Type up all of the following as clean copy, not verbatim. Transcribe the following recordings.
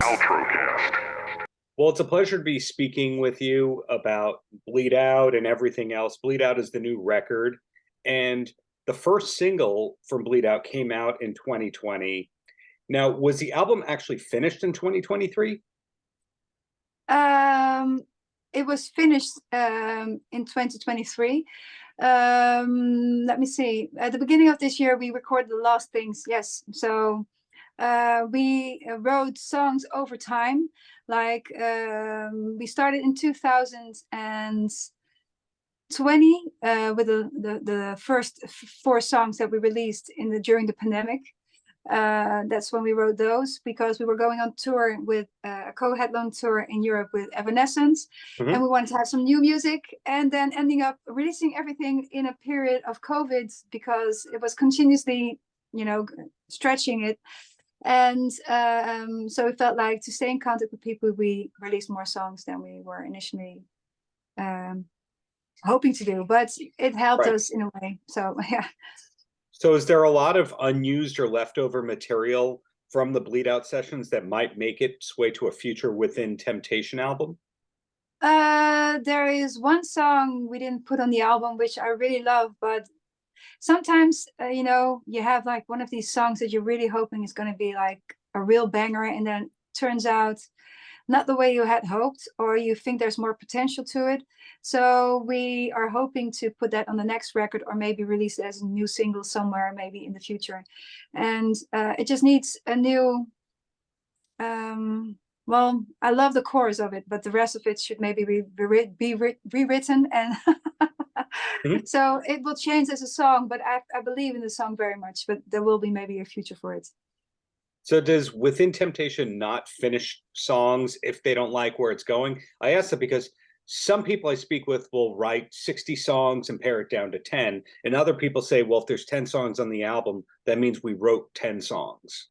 Paltrocast. Well, it's a pleasure to be speaking with you about Bleed Out and everything else. Bleed Out is the new record, and the first single from Bleed Out came out in 2020. Now, was the album actually finished in 2023? Um, it was finished in 2023. Let me see. At the beginning of this year, we recorded the last things. Yes. So we wrote songs over time. Like we started in 2020 with the first four songs that we released during the pandemic. That's when we wrote those, because we were going on tour with a co-headline tour in Europe with Evanescence, and we wanted to have some new music, and then ending up releasing everything in a period of COVID because it was continuously, stretching it. And so it felt like to stay in contact with people, we released more songs than we were initially hoping to do, but it helped us in a way. So yeah. So is there a lot of unused or leftover material from the Bleed Out sessions that might make its way to a future Within Temptation album? There is one song we didn't put on the album, which I really love, but sometimes, you have like one of these songs that you're really hoping is going to be like a real banger, and then turns out not the way you had hoped, or you think there's more potential to it. So we are hoping to put that on the next record, or maybe release it as a new single somewhere, maybe in the future. And it just needs a new, well, I love the chorus of it, but the rest of it should maybe be rewritten. And so it will change as a song, but I believe in the song very much, but there will be maybe a future for it. So does Within Temptation not finish songs if they don't like where it's going? I ask that because some people I speak with will write 60 songs and pare it down to 10. And other people say, well, if there's 10 songs on the album, that means we wrote 10 songs.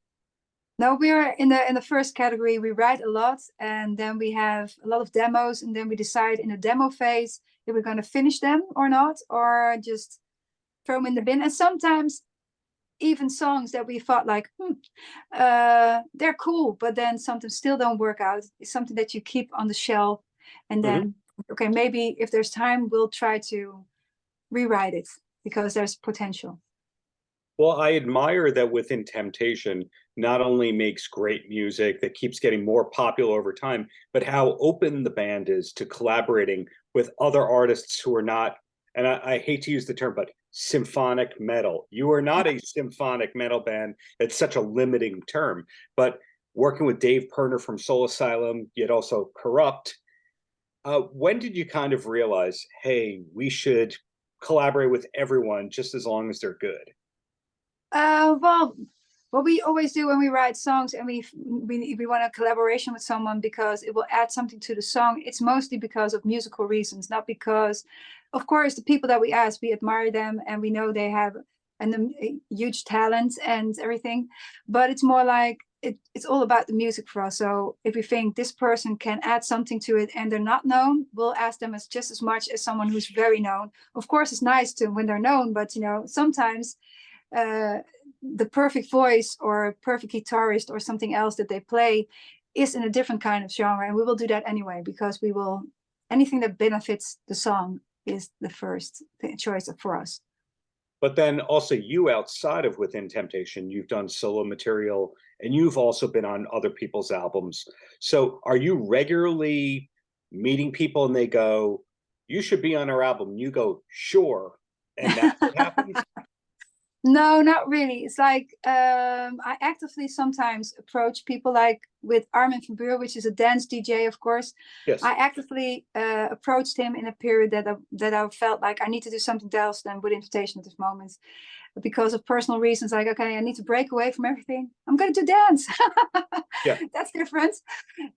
No, we are in the first category. We write a lot, and then we have a lot of demos, and then we decide in the demo phase if we're going to finish them or not, or just throw them in the bin. And sometimes even songs that we thought like, they're cool, but then something still don't work out. It's something that you keep on the shelf, and then, okay, maybe if there's time, we'll try to rewrite it because there's potential. Well, I admire that Within Temptation not only makes great music that keeps getting more popular over time, but how open the band is to collaborating with other artists who are not, and I hate to use the term, but symphonic metal. You are not a symphonic metal band. It's such a limiting term. But working with Dave Pirner from Soul Asylum, yet also Corrupt, when did you kind of realize, hey, we should collaborate with everyone just as long as they're good? Well, what we always do when we write songs and we want a collaboration with someone because it will add something to the song, it's mostly because of musical reasons, not because, of course, the people that we ask, we admire them and we know they have a huge talent and everything, but it's more like it's all about the music for us. So if we think this person can add something to it and they're not known, we'll ask them as just as much as someone who's very known. Of course, it's nice to when they're known, but sometimes the perfect voice or perfect guitarist or something else that they play is in a different kind of genre, and we will do that anyway because anything that benefits the song is the first choice for us. But then also you, outside of Within Temptation, you've done solo material and you've also been on other people's albums. So are you regularly meeting people and they go, you should be on our album? You go, sure. And that's what happens? No, not really. It's like I actively sometimes approach people, like with Armin van Buuren, which is a dance DJ, of course. Yes. I actively approached him in a period that I felt like I need to do something else than with Invitation at this moment. Because of personal reasons, like, okay, I need to break away from everything. I'm going to do dance. Yeah. That's different.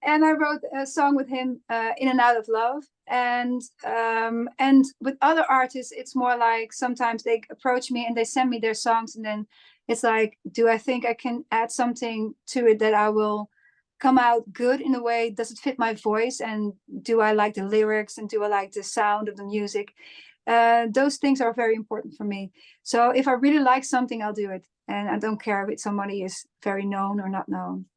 And I wrote a song with him, In and Out of Love. And with other artists, it's more like sometimes they approach me and they send me their songs. And then it's like, do I think I can add something to it that I will come out good in a way? Does it fit my voice? And do I like the lyrics? And do I like the sound of the music? Those things are very important for me. So if I really like something, I'll do it. And I don't care if somebody is very known or not known.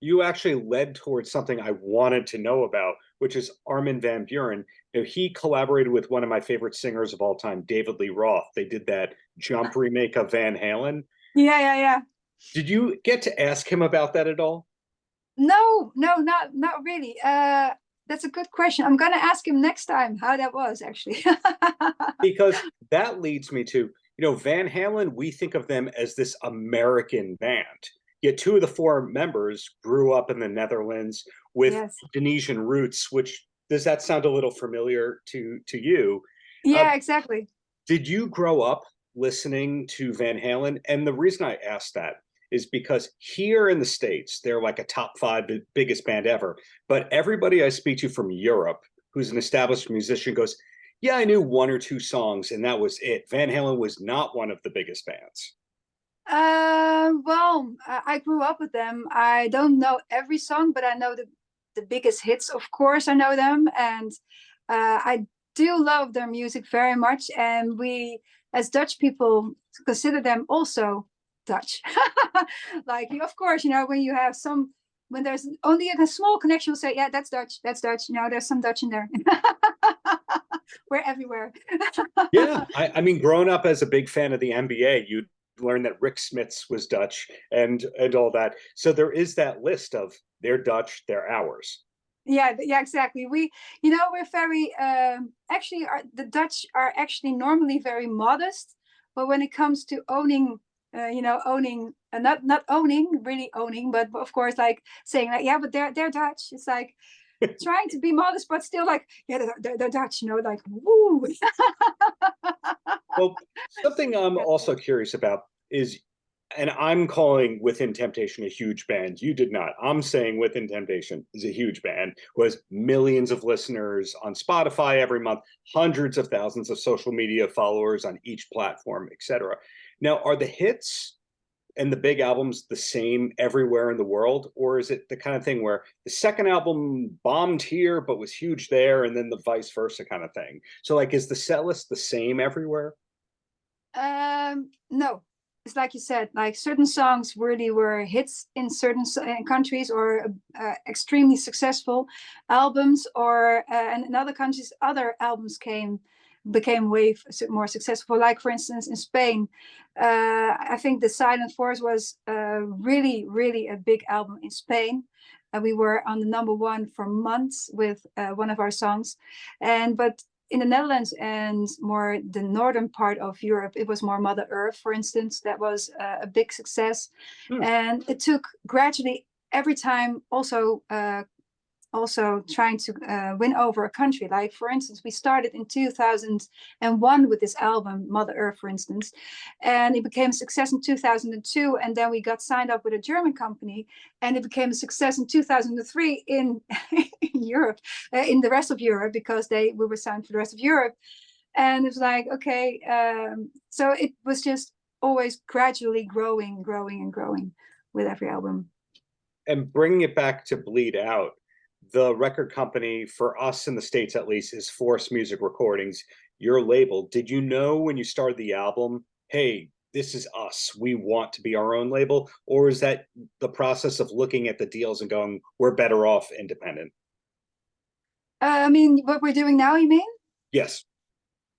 you actually led towards something I wanted to know about, which is Armin van Buuren. You know, he collaborated with one of my favorite singers of all time, David Lee Roth. They did that Jump remake of Van Halen. Yeah, yeah, yeah. Did you get to ask him about that at all? No, no, not really. That's a good question. I'm gonna ask him next time how that was actually. Because that leads me to, Van Halen, we think of them as this American band. Yet two of the four members grew up in the Netherlands with Yes. Indonesian roots, which does that sound a little familiar to you? Uh, Yeah, exactly. did you grow up listening to Van Halen? And the reason I asked that is because here in the States, they're like a top five biggest band ever. But everybody I speak to from Europe who's an established musician goes, yeah, I knew one or two songs, and that was it. Van Halen was not one of the biggest bands. Well, I grew up with them. I don't know every song, but I know the biggest hits. Of course, I know them, and I do love their music very much. And we, as Dutch people, consider them also Dutch. Like, of course, when you have some, when there's only a small connection, we'll say, yeah, that's Dutch, that's Dutch. There's some Dutch in there. We're everywhere. Yeah, I mean, growing up as a big fan of the NBA, you'd learn that Rick Smits was Dutch and all that. So there is that list of they're Dutch, they're ours. Yeah, exactly. We're very actually the Dutch are actually normally very modest, but when it comes to owning, owning, not owning, really owning, but of course, like saying like, yeah, but they're Dutch. It's like trying to be modest, but still like, yeah, they're Dutch, like, woo. Well, something I'm also curious about is, and I'm calling Within Temptation a huge band. You did not. I'm saying Within Temptation is a huge band, was millions of listeners on Spotify every month, hundreds of thousands of social media followers on each platform, etc. Now, are the hits and the big albums the same everywhere in the world, or is it the kind of thing where the second album bombed here but was huge there, and then the vice versa kind of thing? So, like, is the set list the same everywhere? No, it's like you said, like certain songs really were hits in certain countries, or extremely successful albums, or and in other countries other albums became way more successful. Like for instance in Spain, I think The Silent Force was really really a big album in Spain. We were on the number one for months with one of our songs, and but in the Netherlands and more the northern part of Europe, it was more Mother Earth, for instance, that was a big success. And it took gradually every time also trying to win over a country. Like, for instance, we started in 2001 with this album, Mother Earth, for instance, and it became a success in 2002. And then we got signed up with a German company, and it became a success in 2003 in, in Europe, in the rest of Europe, because we were signed for the rest of Europe. And it was like, okay, so it was just always gradually growing, growing, and growing with every album. And bringing it back to Bleed Out, the record company for us in the States, at least, is Force Music Recordings, your label. Did you know when you started the album, hey, this is us, we want to be our own label? Or is that the process of looking at the deals and going, we're better off independent? I mean, what we're doing now, you mean? Yes.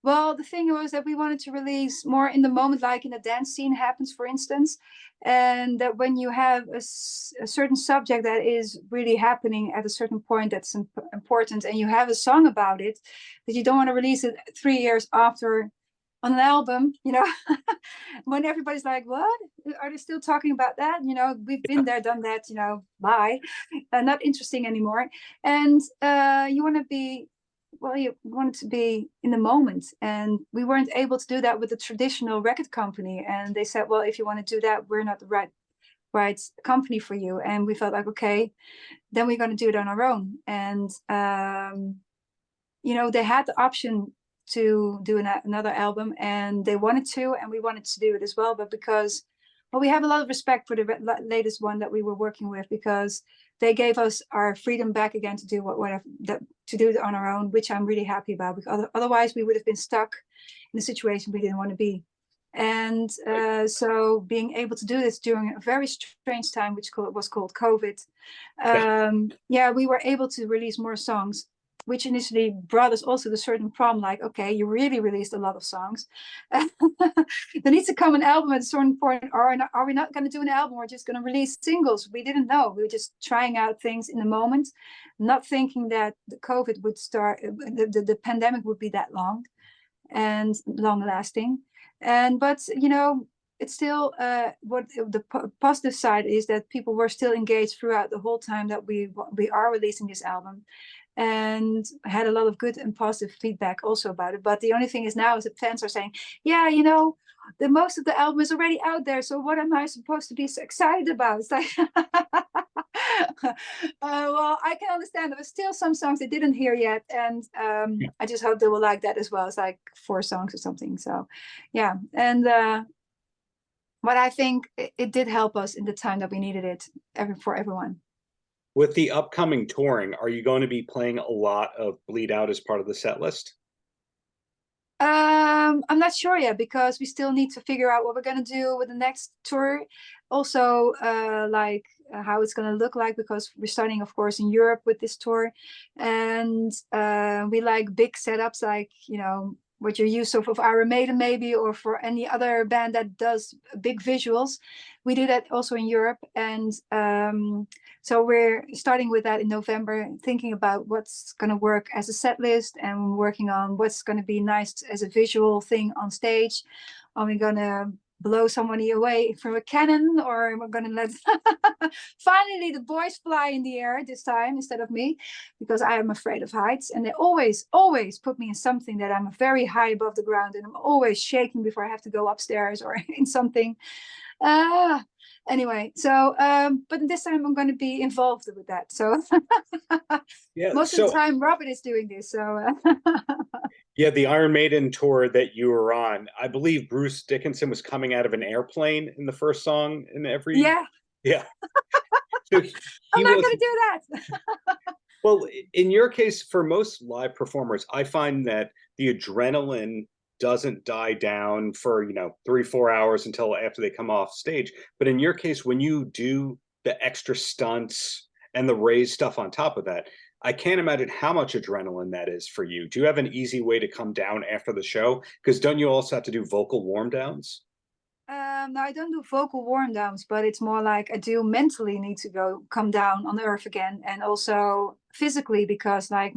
Well, the thing was that we wanted to release more in the moment, like in the dance scene happens, for instance, and that when you have a certain subject that is really happening at a certain point that's important, and you have a song about it, that you don't want to release it 3 years after on an album, when everybody's like, what? Are they still talking about that? We've been there, done that, bye. Not interesting anymore. And you want to be, well, you wanted to be in the moment, and we weren't able to do that with the traditional record company. And they said, well, if you want to do that, we're not the right company for you. And we felt like, okay, then we're going to do it on our own. And they had the option to do another album, and they wanted to, and we wanted to do it as well. But because, well, we have a lot of respect for the latest one that we were working with, because they gave us our freedom back again to do to do it on our own, which I'm really happy about, because otherwise we would have been stuck in a situation we didn't want to be. And so being able to do this during a very strange time, which was called COVID, yeah, we were able to release more songs, which initially brought us also to a certain problem, like, okay, you really released a lot of songs. There needs to come an album at a certain point, or are we not going to do an album? We're just going to release singles. We didn't know. We were just trying out things in the moment, not thinking that the COVID would start, the pandemic would be that long and long lasting. But you know, it's still what the positive side is, that people were still engaged throughout the whole time that we are releasing this album, and had a lot of good and positive feedback also about it. But the only thing is now is that fans are saying, yeah, you know, the most of the album is already out there, so what am I supposed to be so excited about? It's like well, I can understand there were still some songs they didn't hear yet, and I just hope they will like that as well. It's like 4 songs or something. So yeah, and but I think it did help us in the time that we needed it for everyone. With the upcoming touring, are you going to be playing a lot of Bleed Out as part of the set list? I'm not sure yet, because we still need to figure out what we're going to do with the next tour. Also, like how it's going to look like, because we're starting, of course, in Europe with this tour. And we like big setups, like, you know, what you're used to of Iron Maiden maybe, or for any other band that does big visuals. We do that also in Europe. And so we're starting with that in November, thinking about what's going to work as a set list, and working on what's going to be nice as a visual thing on stage. Are we going to blow somebody away from a cannon, or we're going to let finally the boys fly in the air this time instead of me, because I am afraid of heights, and they always put me in something that I'm very high above the ground, and I'm always shaking before I have to go upstairs or in something. Anyway, so but this time I'm going to be involved with that, so Yeah, most of the time Robert is doing this, so yeah, the Iron Maiden tour that you were on, I believe Bruce Dickinson was coming out of an airplane in the first song in every. Yeah. So I'm not going to do that. Well, in your case, for most live performers, I find that the adrenaline doesn't die down for, 3-4 hours until after they come off stage. But in your case, when you do the extra stunts and the raised stuff on top of that, I can't imagine how much adrenaline that is for you. Do you have an easy way to come down after the show? Because don't you also have to do vocal warm downs? No, I don't do vocal warm downs, but it's more like I do mentally need to come down on earth again, and also physically, because like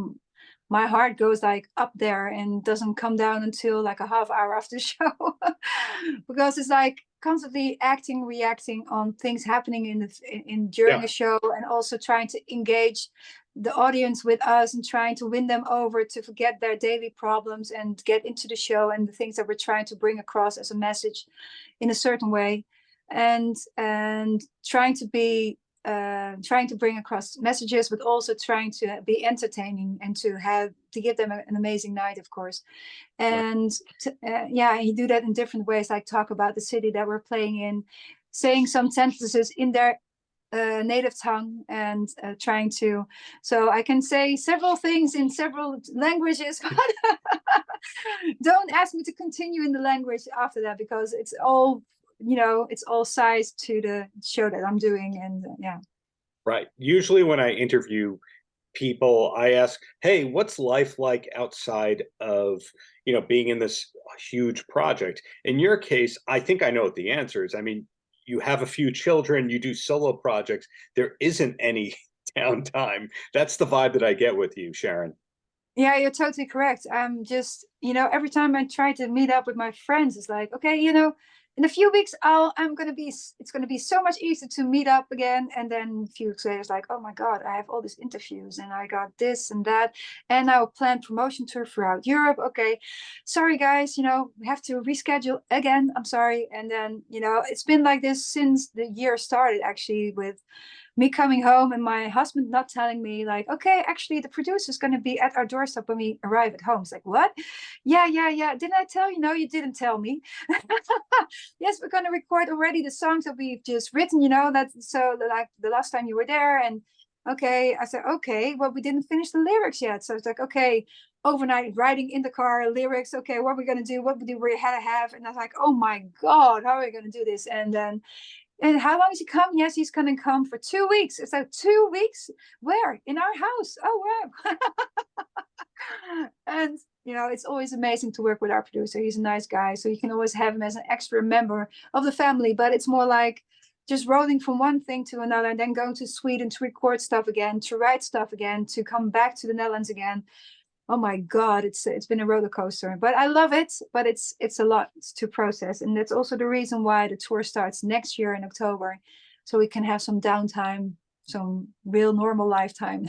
my heart goes like up there and doesn't come down until like a half hour after the show, because it's like constantly reacting on things happening during a show, and also trying to engage the audience with us, and trying to win them over to forget their daily problems and get into the show and the things that we're trying to bring across as a message in a certain way, and trying to bring across messages, but also trying to be entertaining and to give them an amazing night, of course. And yeah, you do that in different ways, like talk about the city that we're playing in, saying some sentences in their native tongue, and trying to, so I can say several things in several languages. Don't ask me to continue in the language after that, because it's all, it's all sized to the show that I'm doing. And yeah. Right. Usually when I interview people, I ask, hey, what's life like outside of, being in this huge project? In your case, I think I know what the answer is. I mean, you have a few children, you do solo projects. There isn't any downtime. That's the vibe that I get with you, Sharon. Yeah, you're totally correct. I'm just, every time I try to meet up with my friends, it's like, okay, in a few weeks, it's going to be so much easier to meet up again. And then a few weeks later, it's like, oh my God, I have all these interviews, and I got this and that. And I will plan promotion tour throughout Europe. Okay, sorry guys, we have to reschedule again. I'm sorry. And then, it's been like this since the year started, actually, with me coming home and my husband not telling me, like, okay, actually the producer's going to be at our doorstep when we arrive at home. It's like, what? Yeah. Didn't I tell you? No, you didn't tell me. Yes, we're going to record already the songs that we've just written, that's so like the last time you were there. And Okay. I said, okay, well, we didn't finish the lyrics yet. So it's like, okay, overnight writing in the car, lyrics. Okay, what are we going to do? What do we had to have? And I was like, oh my God, how are we going to do this? And then, and how long is he come? Yes, he's going to come for 2 weeks. It's like 2 weeks. Where? In our house. Oh, wow. And it's always amazing to work with our producer. He's a nice guy, so you can always have him as an extra member of the family. But it's more like just rolling from one thing to another, and then going to Sweden to record stuff again, to write stuff again, to come back to the Netherlands again. Oh my God, it's been a roller coaster, but I love it. But it's a lot to process, and that's also the reason why the tour starts next year in October, so we can have some downtime, some real normal lifetime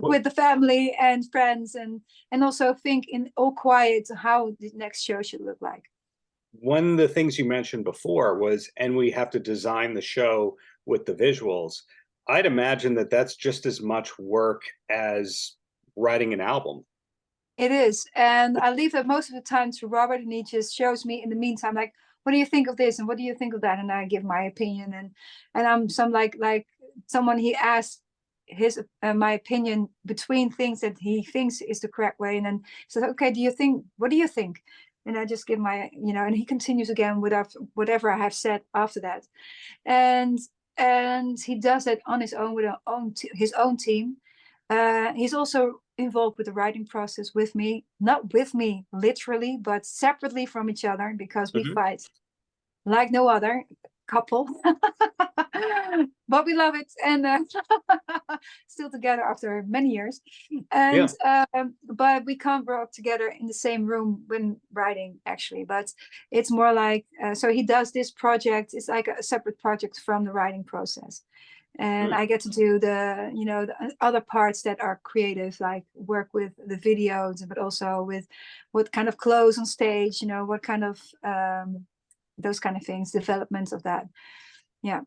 with the family and friends, and also think in all quiet how the next show should look like. One of the things you mentioned before was, and we have to design the show with the visuals. I'd imagine that that's just as much work as writing an album. It is, and I leave that most of the time to Robert, and he just shows me in the meantime, like, what do you think of this, and what do you think of that, and I give my opinion, and I'm some like someone he asked his my opinion between things that he thinks is the correct way, and then he says, okay, what do you think? And I just give my, and he continues again with whatever I have said after that, and he does that on his own with his own team. He's also involved with the writing process with me, not with me literally, but separately from each other, because we fight like no other couple. But we love it, and still together after many years. And but we can't work together in the same room when writing, actually. But it's more like, so he does this project, it's like a separate project from the writing process, and I get to do the other parts that are creative, like work with the videos, but also with what kind of clothes on stage, what kind of those kind of things, development of that. Yeah.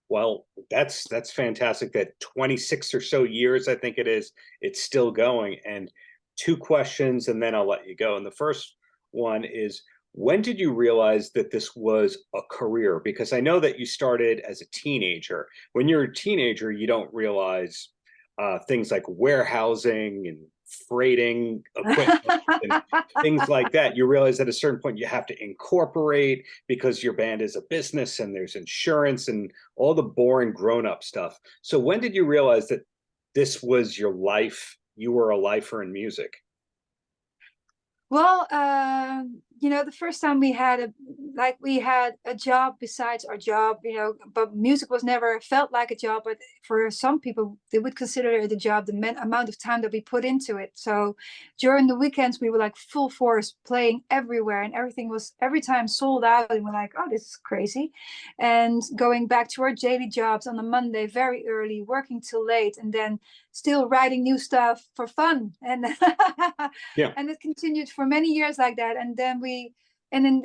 Well, that's fantastic that 26 or so years, I think it is, it's still going. And two questions, and then I'll let you go. And the first one is, when did you realize that this was a career? Because I know that you started as a teenager. When you're a teenager, you don't realize things like warehousing and freighting equipment and things like that. You realize at a certain point you have to incorporate because your band is a business and there's insurance and all the boring grown-up stuff. So when did you realize that this was your life? You were a lifer in music? Well, the first time we had a job besides our job, but music was never felt like a job. But for some people, they would consider it a job, the amount of time that we put into it. So during the weekends, we were like full force playing everywhere, and everything was every time sold out. And we're like, oh, this is crazy. And going back to our daily jobs on a Monday, very early, working till late, and then still writing new stuff for fun. And and it continued for many years like that. And then in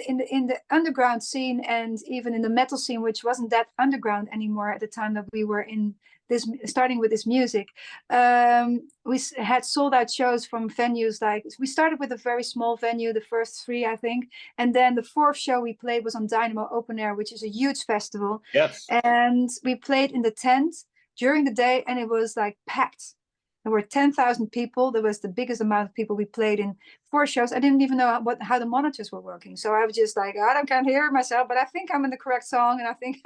the underground scene, and even in the metal scene, which wasn't that underground anymore at the time that we were in this, starting with this music, we had sold out shows from venues. Like, we started with a very small venue, the first three, I think, and then the fourth show we played was on Dynamo Open Air, which is a huge festival. Yes. And we played in the tent during the day, and it was like packed. There were 10,000 people. That was the biggest amount of people we played in 4 shows. I didn't even know how the monitors were working. So I was just like, I can't hear myself, but I think I'm in the correct song, and I think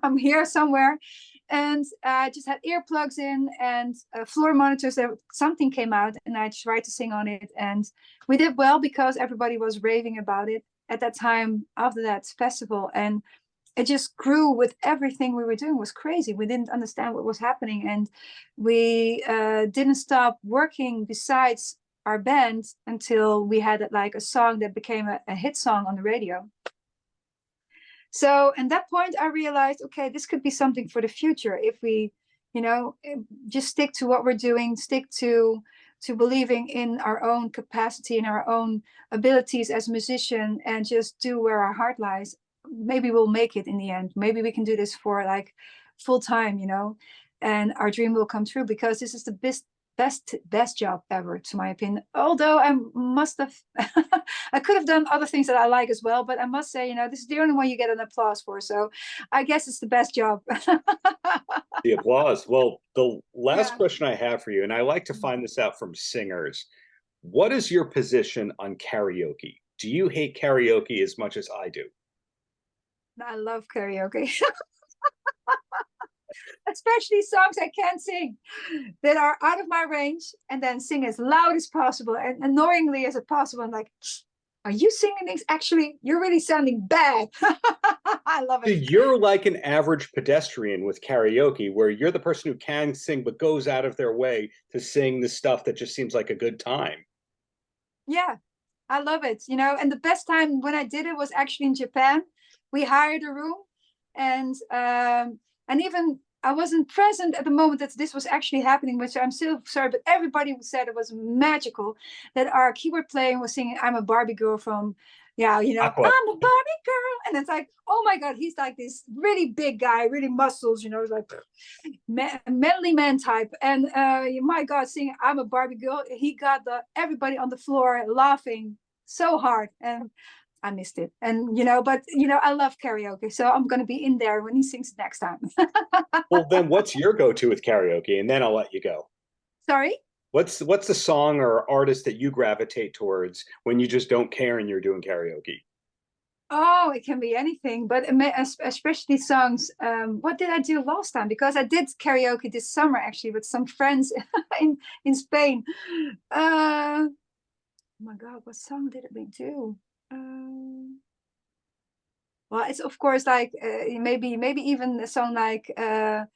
I'm here somewhere. And I just had earplugs in and floor monitors. Something came out, and I tried to sing on it. And we did well because everybody was raving about it at that time after that festival. And it just grew with everything we were doing. It was crazy. We didn't understand what was happening, and we didn't stop working besides our band until we had like a song that became a hit song on the radio. So at that point I realized, okay, this could be something for the future if we just stick to what we're doing, stick to believing in our own capacity and our own abilities as a musician, and just do where our heart lies. Maybe we'll make it in the end. Maybe we can do this for like full time, and our dream will come true, because this is the best job ever, to my opinion. Although I must have I could have done other things that I like as well, but I must say, this is the only one you get an applause for, so I guess it's the best job. The applause. Well, the last Yeah. question I have for you, and I like to find this out from singers. What is your position on karaoke? Do you hate karaoke as much as I do? I love karaoke. Especially songs I can't sing that are out of my range, and then sing as loud as possible and annoyingly as possible. I'm like, are you singing these? Actually, you're really sounding bad. I love So it. you're like an average pedestrian with karaoke, where you're the person who can sing but goes out of their way to sing the stuff that just seems like a good time. Yeah, I love it. And the best time when I did it was actually in Japan. We hired a room, and even I wasn't present at the moment that this was actually happening, which I'm still sorry, but everybody said it was magical that our keyboard player was singing "I'm a Barbie Girl" from, yeah, Aqua. I'm a Barbie girl, and it's like, oh my God, he's like this really big guy, really muscles, like manly man type, and my God, singing "I'm a Barbie Girl," he got everybody on the floor laughing so hard, and I missed it. And but I love karaoke, so I'm gonna be in there when he sings next time. Well, then what's your go-to with karaoke? And then I'll let you go. Sorry. What's the song or artist that you gravitate towards when you just don't care and you're doing karaoke? Oh, it can be anything, but especially songs. What did I do last time? Because I did karaoke this summer actually with some friends in Spain. Oh my God, what song did we do? Well, it's of course like maybe even a song like Van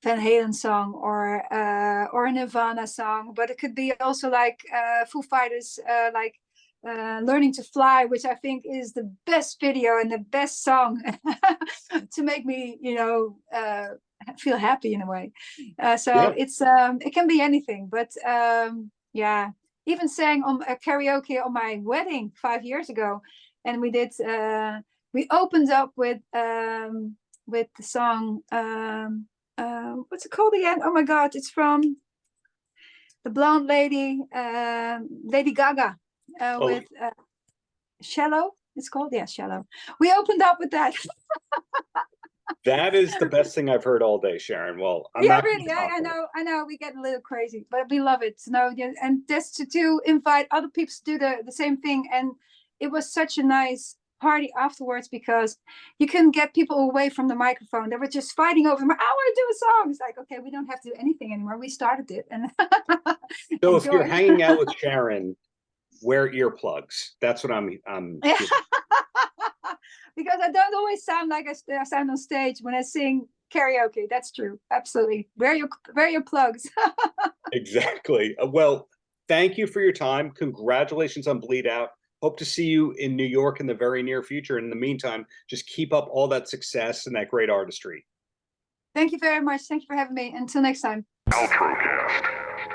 Halen song or a Nirvana song, but it could be also like Foo Fighters, like Learning to Fly, which I think is the best video and the best song to make me, feel happy in a way. So Yeah. it can be anything, but yeah, even sang on a karaoke on my wedding 5 years ago, and we opened up with the song. What's it called again? Oh my God, it's from the blonde lady, Lady Gaga, Oh, with Shallow. It's called, yeah, Shallow. We opened up with that. that is the best thing I've heard all day, Sharon. Well, I'm Yeah, not going really. to top I know. We get a little crazy, but we love it. Yeah, and just to invite other people to do the same thing, and it was such a nice party afterwards because you couldn't get people away from the microphone. They were just fighting over. I want to do a song. It's like, okay, we don't have to do anything anymore. We started it, and So if you're enjoy. hanging out with Sharon, wear earplugs. That's what I'm Yeah. Because I don't always sound like I sound on stage when I sing karaoke. That's true. Absolutely. Wear your plugs. Exactly. Well, thank you for your time. Congratulations on Bleed Out. Hope to see you in New York in the very near future. In the meantime, just keep up all that success and that great artistry. Thank you very much. Thank you for having me. Until next time. Paltrocast.